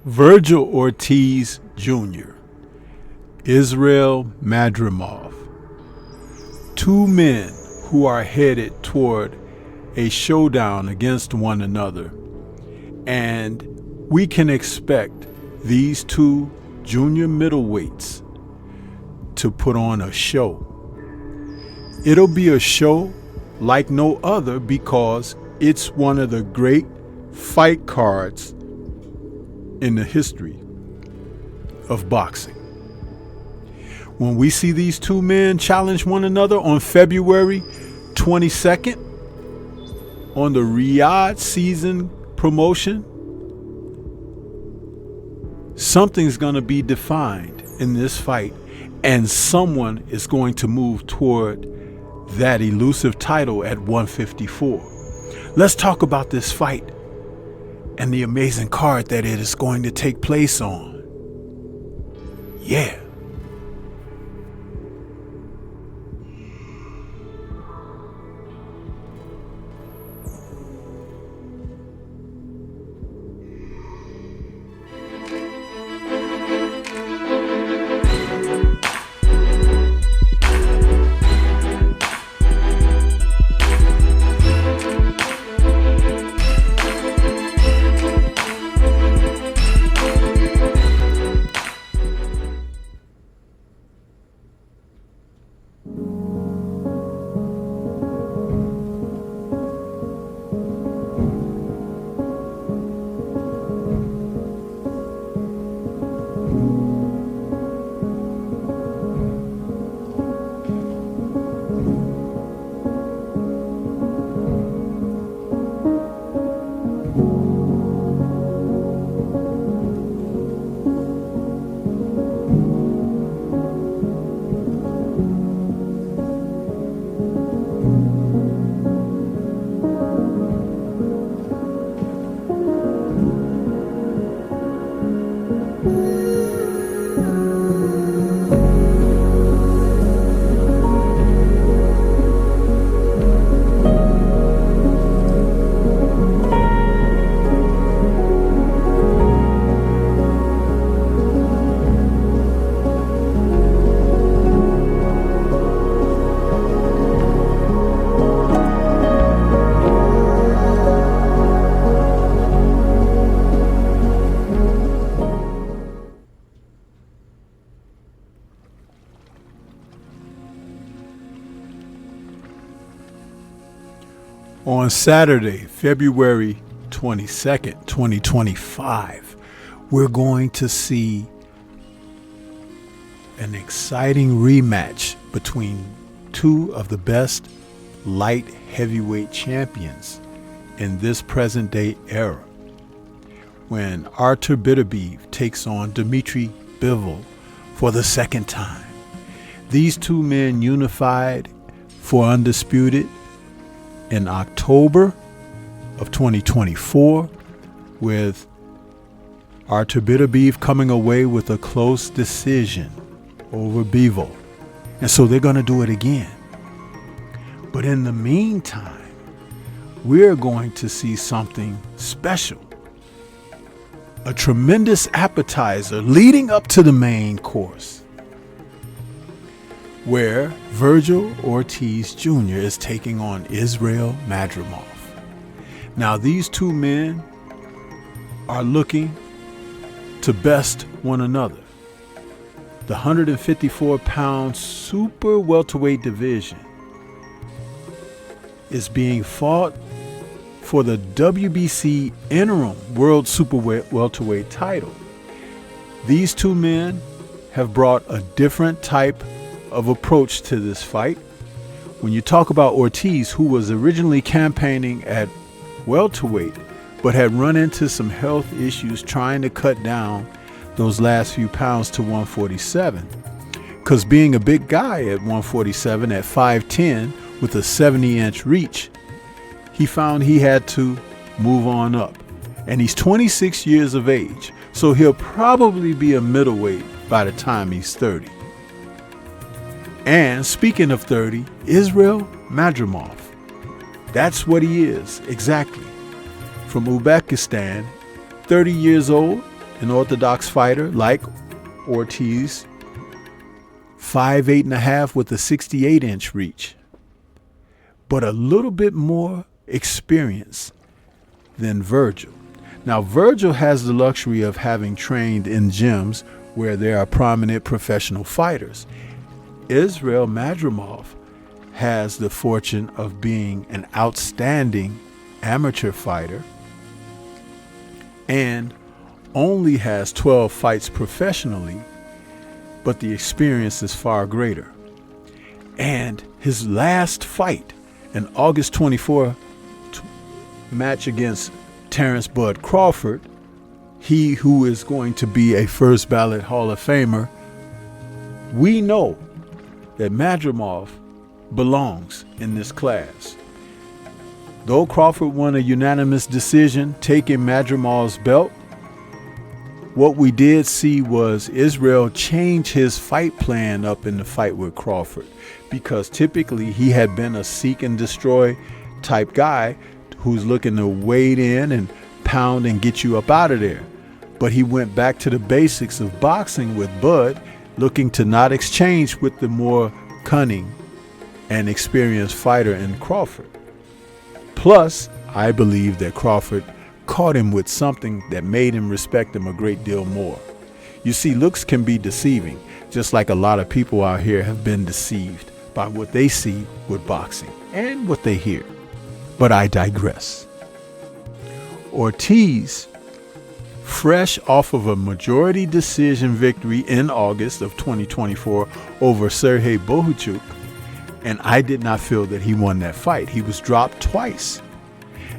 Virgil Ortiz Jr., Israel Madrimov, two men who are headed toward a showdown against one another, and we can expect these two junior middleweights to put on a show. It'll be a show like no other because it's one of the great fight cards in the history of boxing. When we see these two men challenge one another on February 22nd on the Riyadh season promotion, something's going to be defined in this fight, and someone is going to move toward that elusive title at 154. Let's talk about this fight and the amazing card that it is going to take place on. Yeah. On Saturday, February 22nd, 2025, we're going to see an exciting rematch between two of the best light heavyweight champions in this present day era, when Artur Beterbiev takes on Dmitry Bivol for the second time. These two men unified for Undisputed in October of 2024, with Artur Beterbiev coming away with a close decision over Bivol. And so they're going to do it again. But in the meantime, we're going to see something special. A tremendous appetizer leading up to the main course, where Virgil Ortiz Jr. is taking on Israel Madrimov. Now, these two men are looking to best one another. The 154-pound super welterweight division is being fought for the WBC Interim World Super Welterweight title. These two men have brought a different type of approach to this fight. When you talk about Ortiz, who was originally campaigning at welterweight but had run into some health issues trying to cut down those last few pounds to 147, because being a big guy at 147 at 5'10 with a 70-inch reach, he found he had to move on up. And he's 26 years of age, so he'll probably be a middleweight by the time he's 30. And speaking of 30, Israel Madrimov, that's what he is exactly. From Uzbekistan, 30 years old an orthodox fighter like Ortiz, 5'8.5" with a 68-inch reach, but a little bit more experience than Virgil. Now, Virgil has the luxury of having trained in gyms where there are prominent professional fighters. Israel Madrimov has the fortune of being an outstanding amateur fighter and only has 12 fights professionally, but the experience is far greater. And his last fight, an August 24 match against Terrence Bud Crawford, he who is going to be a first ballot Hall of Famer, we know that Madrimov belongs in this class. Though Crawford won a unanimous decision taking Madrimov's belt, what we did see was Israel change his fight plan up in the fight with Crawford, because typically he had been a seek and destroy type guy who's looking to wade in and pound and get you up out of there. But he went back to the basics of boxing with Bud, looking to not exchange with the more cunning and experienced fighter in Crawford. Plus, I believe that Crawford caught him with something that made him respect him a great deal more. You see, looks can be deceiving, just like a lot of people out here have been deceived by what they see with boxing and what they hear. But I digress. Ortiz, fresh off of a majority decision victory in August of 2024 over Sergey Bohachuk, and I did not feel that he won that fight. He was dropped twice.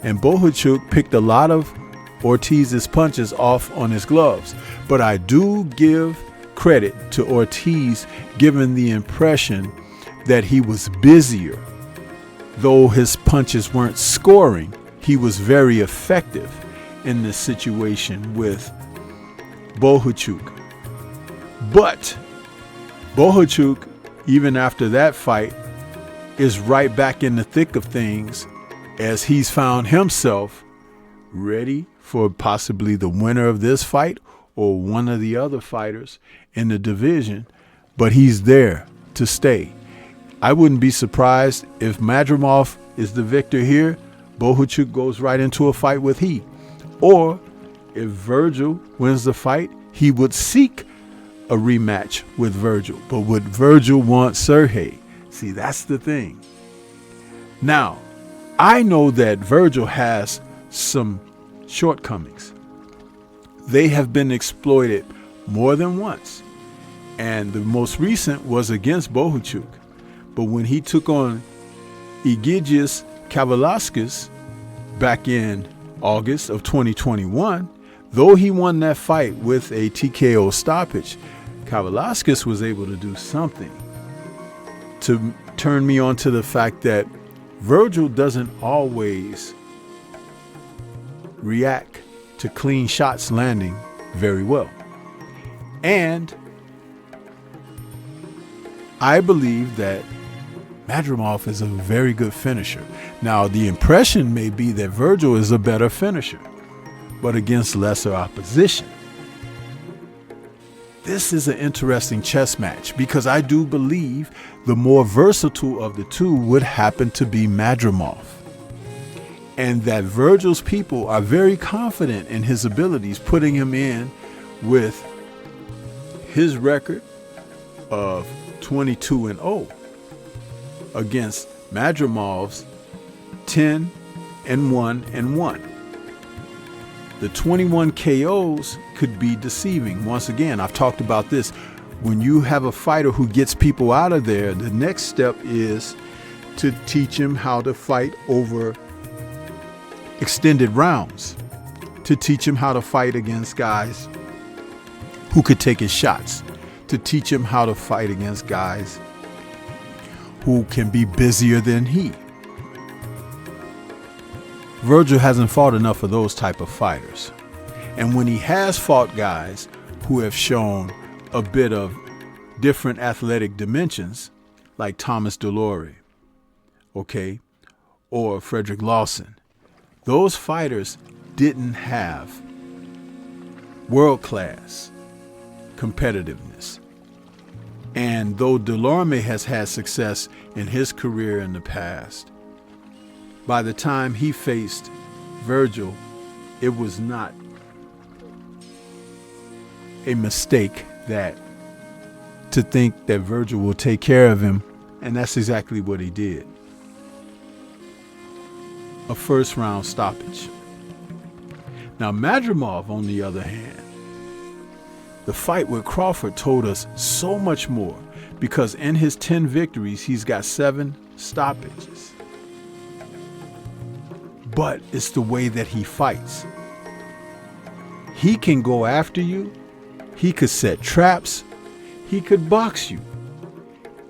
And Bohachuk picked a lot of Ortiz's punches off on his gloves. But I do give credit to Ortiz, given the impression that he was busier. Though his punches weren't scoring, he was very effective in this situation with Bohachuk. But Bohachuk, even after that fight, is right back in the thick of things, as he's found himself ready for possibly the winner of this fight or one of the other fighters in the division, but he's there to stay. I wouldn't be surprised if Madrimov is the victor here, Bohachuk goes right into a fight with he. Or if Virgil wins the fight, he would seek a rematch with Virgil. But would Virgil want Sergey? See, that's the thing. Now, I know that Virgil has some shortcomings. They have been exploited more than once. And the most recent was against Bohachuk. But when he took on Egidius Kavaliauskas back in August of 2021, though he won that fight with a TKO stoppage, Kavaliauskas was able to do something to turn me on to the fact that Virgil doesn't always react to clean shots landing very well. And I believe that Madrimov is a very good finisher. Now, the impression may be that Virgil is a better finisher, but against lesser opposition. This is an interesting chess match because I do believe the more versatile of the two would happen to be Madrimov. And that Virgil's people are very confident in his abilities, putting him in with his record of 22-0 against Madrimov's 10-1-1. The 21 KOs could be deceiving. Once again, I've talked about this. When you have a fighter who gets people out of there, the next step is to teach him how to fight over extended rounds, to teach him how to fight against guys who could take his shots, to teach him how to fight against guys who can be busier than he. Virgil hasn't fought enough of those type of fighters. And when he has fought guys who have shown a bit of different athletic dimensions, like Thomas Delore, okay, or Frederick Lawson, those fighters didn't have world-class competitiveness. And though Delorme has had success in his career in the past, by the time he faced Virgil, it was not a mistake to think that Virgil will take care of him, and that's exactly what he did. A first-round stoppage. Now, Madrimov, on the other hand, the fight with Crawford told us so much more, because in his 10 victories, he's got 7 stoppages. But it's the way that he fights. He can go after you. He could set traps. He could box you.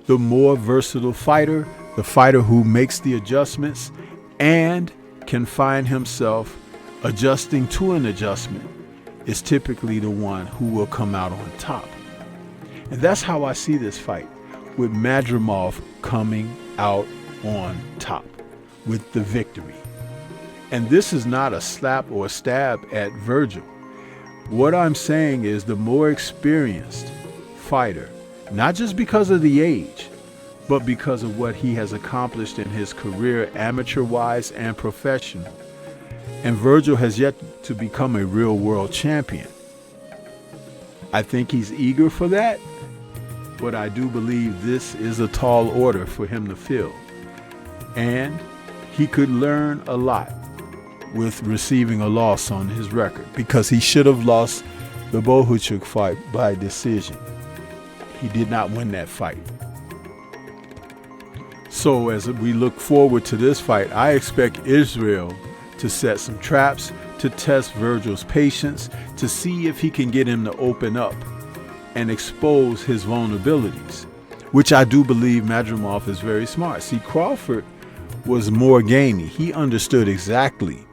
The more versatile fighter, the fighter who makes the adjustments and can find himself adjusting to an adjustment, is typically the one who will come out on top. And that's how I see this fight, with Madrimov coming out on top with the victory. And this is not a slap or a stab at Virgil. What I'm saying is the more experienced fighter, not just because of the age, but because of what he has accomplished in his career, amateur-wise and professional. And Virgil has yet to become a real world champion. I think he's eager for that, but I do believe this is a tall order for him to fill. And he could learn a lot with receiving a loss on his record, because he should have lost the Bohuchuk fight by decision. He did not win that fight. So as we look forward to this fight, I expect Israel to set some traps, to test Virgil's patience, to see if he can get him to open up and expose his vulnerabilities, which I do believe Madrimov is very smart. See, Crawford was more gamey. He understood exactly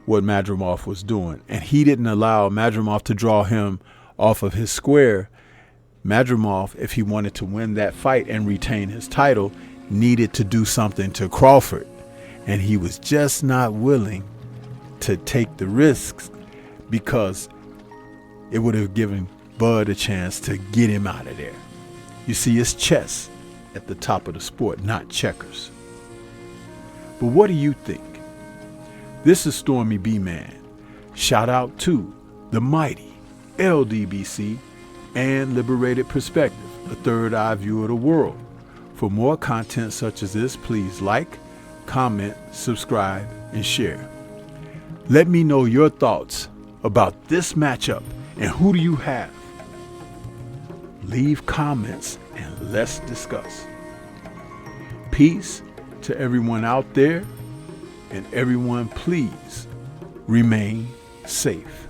what Madrimov was doing, and he didn't allow Madrimov to draw him off of his square. Madrimov, if he wanted to win that fight and retain his title, needed to do something to Crawford. And he was just not willing to take the risks, because it would have given Bud a chance to get him out of there. You see, it's chess at the top of the sport, not checkers. But what do you think? This is Stormy B-Man. Shout out to the mighty LDBC and Liberated Perspective, a third eye view of the world. For more content such as this, please like, comment, subscribe, and share. Let me know your thoughts about this matchup, and who do you have? Leave comments and let's discuss. Peace to everyone out there, and everyone please remain safe.